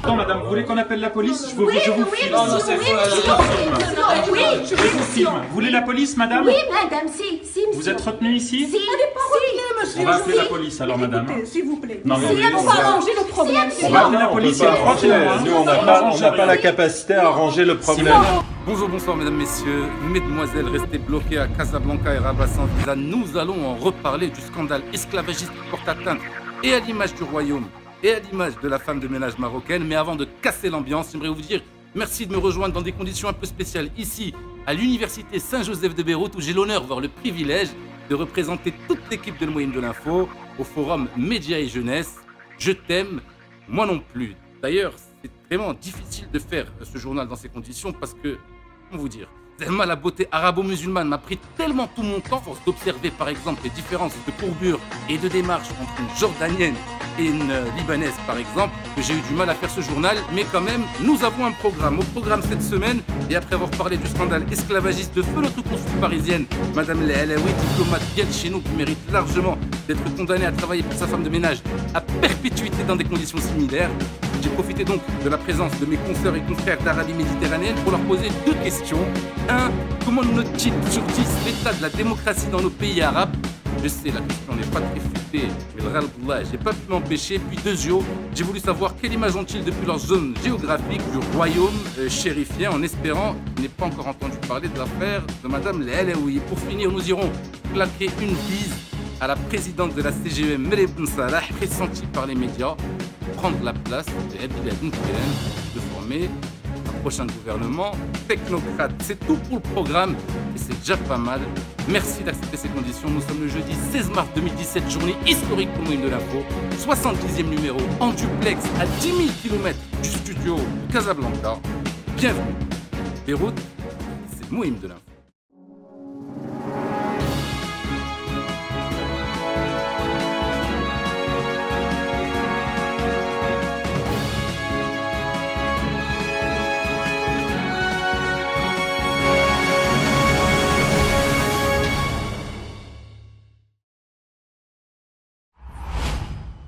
Attends, madame, vous voulez qu'on appelle la police? Je vous filme. Non, non, c'est Je vous filme. Vous voulez la police, madame? Oui, madame, si, monsieur. Vous êtes retenue ici? Si, On va appeler la police alors, madame. S'il vous plaît. Non, mais On va arranger le problème. on va appeler la police. Nous, on n'a pas la capacité à arranger le problème. Bonjour, bonsoir mesdames, messieurs, mesdemoiselles, restez bloqués à Casablanca et Rabat sans visa. Nous allons en reparler du scandale esclavagiste qui porte atteinte et à l'image du royaume et à l'image de la femme de ménage marocaine. Mais avant de casser l'ambiance, j'aimerais vous dire merci de me rejoindre dans des conditions un peu spéciales ici à l'université Saint-Joseph de Beyrouth où j'ai l'honneur, voire le privilège de représenter toute l'équipe de Le Moyen de l'Info au forum Médias et Jeunesse. Je t'aime, moi non plus. D'ailleurs, c'est vraiment difficile de faire ce journal dans ces conditions parce que, comment vous dire, la beauté arabo-musulmane m'a pris tellement tout mon temps, force d'observer par exemple les différences de courbure et de démarche entre une Jordanienne et une Libanaise par exemple, que j'ai eu du mal à faire ce journal, mais quand même, nous avons un programme. Au programme cette semaine, et après avoir parlé du scandale esclavagiste de feu notre consul parisienne, Madame Lehalaoui, diplomate bien de chez nous, qui mérite largement d'être condamnée à travailler pour sa femme de ménage à perpétuité dans des conditions similaires. J'ai profité donc de la présence de mes consoeurs et confrères d'Arabie méditerranéenne pour leur poser deux questions. 1. Comment note-t-il sur 10 l'état de la démocratie dans nos pays arabes? Je sais, la question n'est pas très futée, mais le ralbullah, j'ai pas pu m'empêcher. Puis 2. J'ai voulu savoir quelle image ont-ils depuis leur zone géographique du royaume chérifien, en espérant qu'ils n'aient pas encore entendu parler de l'affaire de Madame Lehalaoui. Et pour finir, nous irons claquer une bise à la présidente de la CGM, Meriem Ben Salah, pressentie par les médias, prendre la place de Abdel Keren, de former un prochain gouvernement technocrate. C'est tout pour le programme et c'est déjà pas mal. Merci d'accepter ces conditions. Nous sommes le jeudi 16 mars 2017, journée historique pour Moïm de l'Info, 70e numéro en duplex à 10 000 km du studio de Casablanca. Bienvenue. Beyrouth, c'est Moïm de l'Info.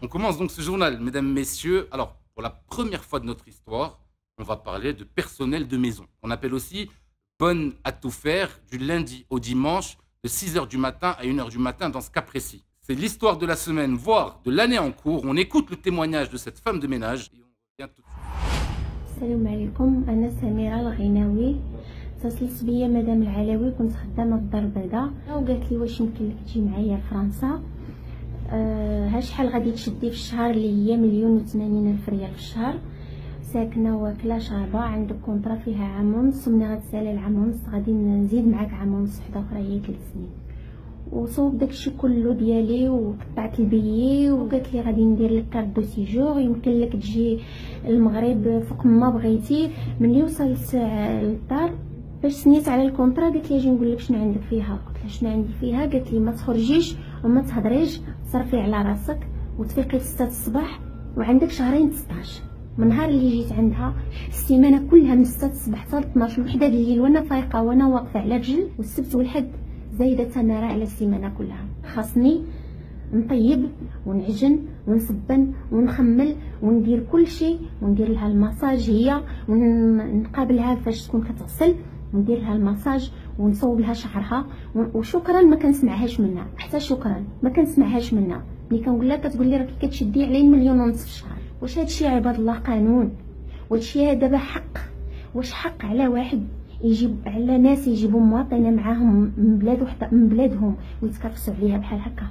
On commence donc ce journal, mesdames, messieurs. Alors, pour la première fois de notre histoire, on va parler de personnel de maison. On appelle aussi bonne à tout faire du lundi au dimanche, de 6h du matin à 1h du matin dans ce cas précis. C'est l'histoire de la semaine, voire de l'année en cours. On écoute le témoignage de cette femme de ménage et on revient tout de suite. Salam alaikum, أنا سميرة الغناوي. اتصلت بيا مدام العلوي، كنت خدامة في الدار البيضاء وقالت لي واش يمكن لك تجي معايا لفرنسا. ها شحال غادي تشدي في الشهر اللي هي 1,080,000 ريال في الشهر، ساكنه واكله شاربه، عندك كونطرا فيها عام ونص، ملي غتسالي العام ونص غادي نزيد معاك عام ونص وحده اخرى هي 3 سنين. وصوب داكشي كله ديالي وقطعت البيي وقالت لي غادي ندير لك كارت دو سيجور، يمكن لك تجي المغرب فوق ما بغيتي. ملي وصلت للدار باش سنيت على الكونطرا قالت لي اجي نقول لك شنو عندك فيها. قلت لها شنو عندي فيها؟ قالت لي ما تخرجيش وما تهضريش، صرفي على راسك وتفيقي 6 الصباح وعندك شهرين ستاج. من نهار اللي جيت عندها السيمانه كلها من 6 الصباح حتى 12 وحده الليل وانا فايقه وانا واقفه على رجل، والسبت والحد زايده تماره على السيمانه كلها. خاصني نطيب ونعجن ونصبن ونخمل وندير كل شيء، وندير لها المساج هي، ونقابلها فاش تكون كتغسل وندير لها المساج ونصوب لها شعرها. وشكرا ما كنسمعهاش منها، حتى شكرا ما كنسمعهاش منها. ملي كنقول لها كتقول لي راكي كتشدي علي 1,5 مليون في الشهر. واش هادشي عباد الله قانون؟ وهادشي دابا حق؟ واش حق على واحد يجيب على ناس يجيبوا مواطنه معاهم من بلاد وحده من بلادهم ويتكرفسوا عليها بحال هكا؟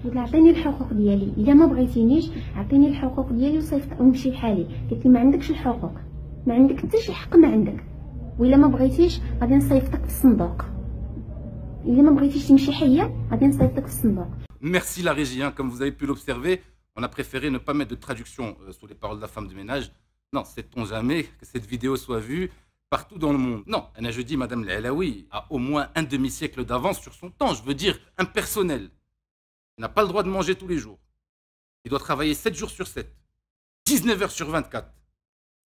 قلت لها عطيني الحقوق ديالي، الا ما بغيتينيش عطيني الحقوق ديالي وصيفط ونمشي بحالي. قلت لي ما عندكش الحقوق، ما عندك حتى شي حق، ما عندك. وإلا ما بغيتيش غادي نصيفطك في الصندوق، إلا ما بغيتيش تمشي حية غادي نصيفطك في الصندوق. Merci la régie, hein. Comme vous avez pu l'observer, on a préféré ne pas mettre de traduction sur les paroles de la femme de ménage. Non, sait-on jamais que cette vidéo soit vue partout dans le monde. Non, je dis Madame Lehalaoui a au moins un demi-siècle d'avance sur son temps. Je veux dire, un personnel. Il n'a pas le droit de manger tous les jours. Il doit travailler 7 jours sur 7, 19 heures sur 24.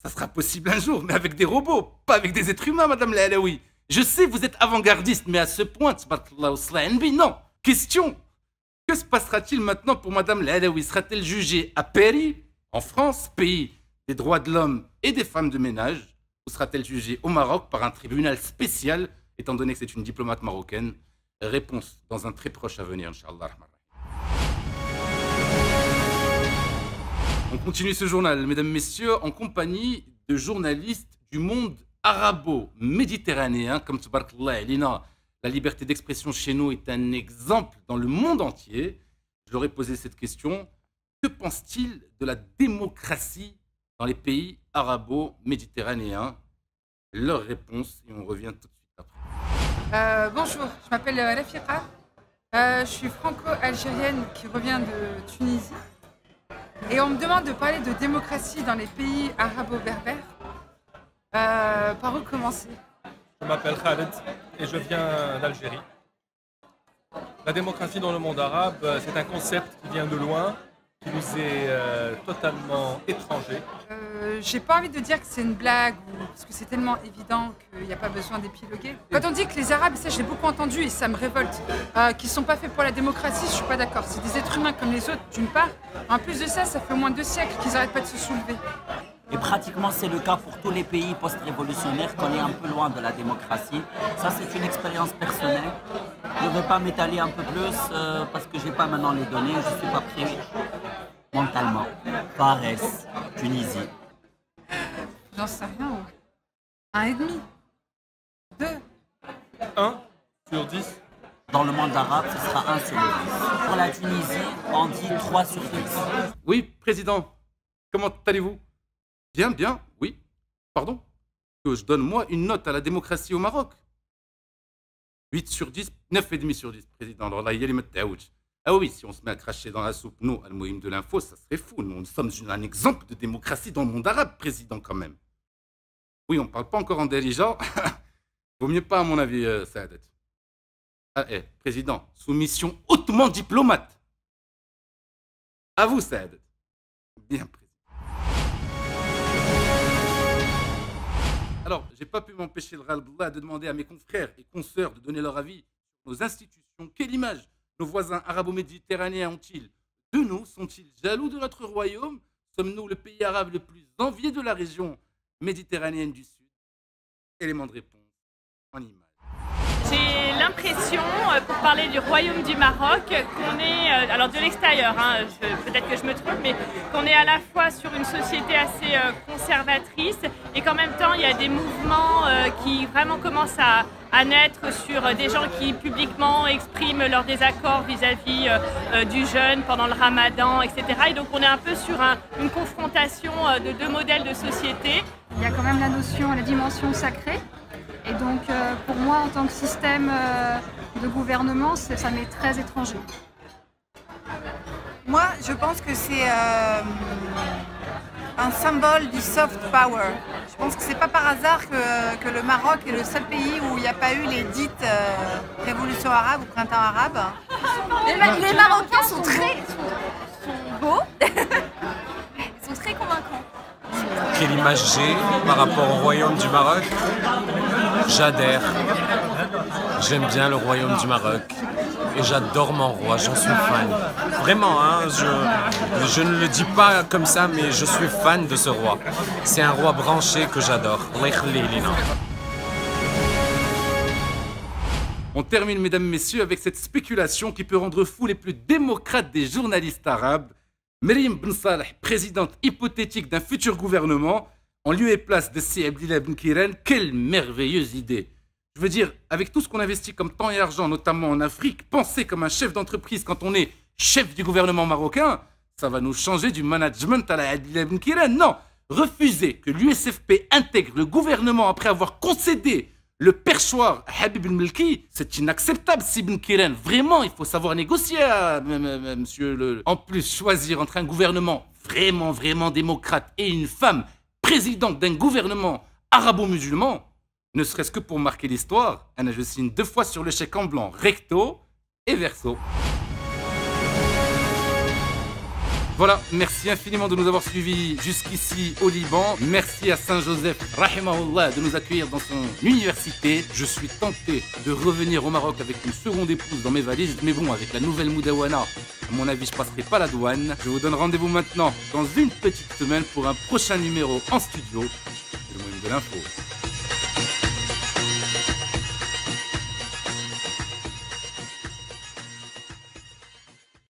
Ça sera possible un jour, mais avec des robots, pas avec des êtres humains, Madame Lehalaoui. Je sais, vous êtes avant-gardiste, mais à ce point, non. Question. Que se passera-t-il maintenant pour Madame Lehalaoui? Sera-t-elle jugée à Paris, en France, pays des droits de l'homme et des femmes de ménage, ou sera-t-elle jugée au Maroc par un tribunal spécial, étant donné que c'est une diplomate marocaine? Réponse dans un très proche avenir, Inch'Allah. On continue ce journal, mesdames, messieurs, en compagnie de journalistes du monde arabo-méditerranéen. Comme tabarakallah alina, la liberté d'expression chez nous est un exemple dans le monde entier. Je leur ai posé cette question. Que pense-t-il de la démocratie dans les pays arabo-méditerranéens? Leur réponse, et on revient tout de suite après. Bonjour, je m'appelle Rafiqa. Je suis franco-algérienne qui revient de Tunisie. Et on me demande de parler de démocratie dans les pays arabo-berbères. Par où commencer? Je m'appelle Khaled et je viens d'Algérie. La démocratie dans le monde arabe, c'est un concept qui vient de loin, qui nous est totalement étranger. J'ai pas envie de dire que c'est une blague, parce que c'est tellement évident qu'il n'y a pas besoin d'épiloguer. Quand on dit que les Arabes, ça je l'ai beaucoup entendu et ça me révolte, qu'ils ne sont pas faits pour la démocratie, je suis pas d'accord. C'est des êtres humains comme les autres, d'une part. En plus de ça, ça fait au moins 2 siècles qu'ils n'arrêtent pas de se soulever. Et pratiquement c'est le cas pour tous les pays post-révolutionnaires qu'on est un peu loin de la démocratie. Ça c'est une expérience personnelle. Je ne veux pas m'étaler un peu plus parce que je n'ai pas maintenant les données, je ne suis pas prêt mentalement. Fares, Tunisie. J'en sais rien. 1,5. 2. 1 sur 10. Dans le monde arabe, ce sera 1 sur 10. Pour la Tunisie, on dit 3 sur 10. Oui, président, comment allez-vous? Bien, bien, oui. Pardon? Que je donne moi une note à la démocratie au Maroc. 8 sur 10, 9,5 sur 10, président. Alors là, il y a les mettre. Ah oui, si on se met à cracher dans la soupe, nous, Al-Mouhim de l'info, ça serait fou. Nous sommes un exemple de démocratie dans le monde arabe, président, quand même. Oui, on ne parle pas encore en dirigeant. Vaut mieux pas, à mon avis, Saadet. Ah, président, soumission hautement diplomate. À vous, Saadet. Bien, président. Alors, j'ai pas pu m'empêcher le ras-le-bas de demander à mes confrères et consoeurs de donner leur avis sur nos institutions. Quelle image nos voisins arabo-méditerranéens ont-ils de nous? Sont-ils jaloux de notre royaume? Sommes-nous le pays arabe le plus envié de la région méditerranéenne du Sud? Élément de réponse en image. J'ai l'impression, pour parler du royaume du Maroc, qu'on est, alors de l'extérieur, hein, peut-être que je me trompe, mais qu'on est à la fois sur une société assez conservatrice et qu'en même temps il y a des mouvements qui vraiment commencent à naître sur des gens qui publiquement expriment leur désaccord vis-à-vis du jeûne pendant le ramadan, etc. Et donc on est un peu sur une confrontation de 2 modèles de société. Il y a quand même la notion, la dimension sacrée. Et donc, pour moi, en tant que système de gouvernement, ça m'est très étranger. Moi, je pense que c'est un symbole du soft power. Je pense que c'est pas par hasard que le Maroc est le seul pays où il n'y a pas eu les dites révolutions arabes ou printemps arabe. Les Marocains sont beaux, ils sont très convaincants. Quelle image j'ai par rapport au royaume du Maroc? J'adhère. J'aime bien le royaume du Maroc. Et j'adore mon roi, j'en suis fan. Vraiment, hein, je ne le dis pas comme ça, mais je suis fan de ce roi. C'est un roi branché que j'adore. On termine, mesdames, messieurs, avec cette spéculation qui peut rendre fou les plus démocrates des journalistes arabes. Meriem Ben Saleh, présidente hypothétique d'un futur gouvernement, en lieu et place de Si Abdillah Ben Kiran, quelle merveilleuse idée! Je veux dire, avec tout ce qu'on investit comme temps et argent, notamment en Afrique, penser comme un chef d'entreprise quand on est chef du gouvernement marocain, ça va nous changer du management à la Abdillah Ben Kiran. Non, refuser que l'USFP intègre le gouvernement après avoir concédé le perchoir à Habib Ben Melki, c'est inacceptable, si Ben Kiran. Vraiment, il faut savoir négocier, monsieur le... En plus, choisir entre un gouvernement vraiment démocrate et une femme présidente d'un gouvernement arabo-musulman, ne serait-ce que pour marquer l'histoire, je signe 2 fois sur le chèque en blanc, recto et verso. Voilà, merci infiniment de nous avoir suivis jusqu'ici au Liban. Merci à Saint-Joseph, rahimahullah, de nous accueillir dans son université. Je suis tenté de revenir au Maroc avec une seconde épouse dans mes valises, mais bon, avec la nouvelle Moudawana, à mon avis, je passerai pas la douane. Je vous donne rendez-vous maintenant dans une petite semaine pour un prochain numéro en studio. C'est le moment de l'info.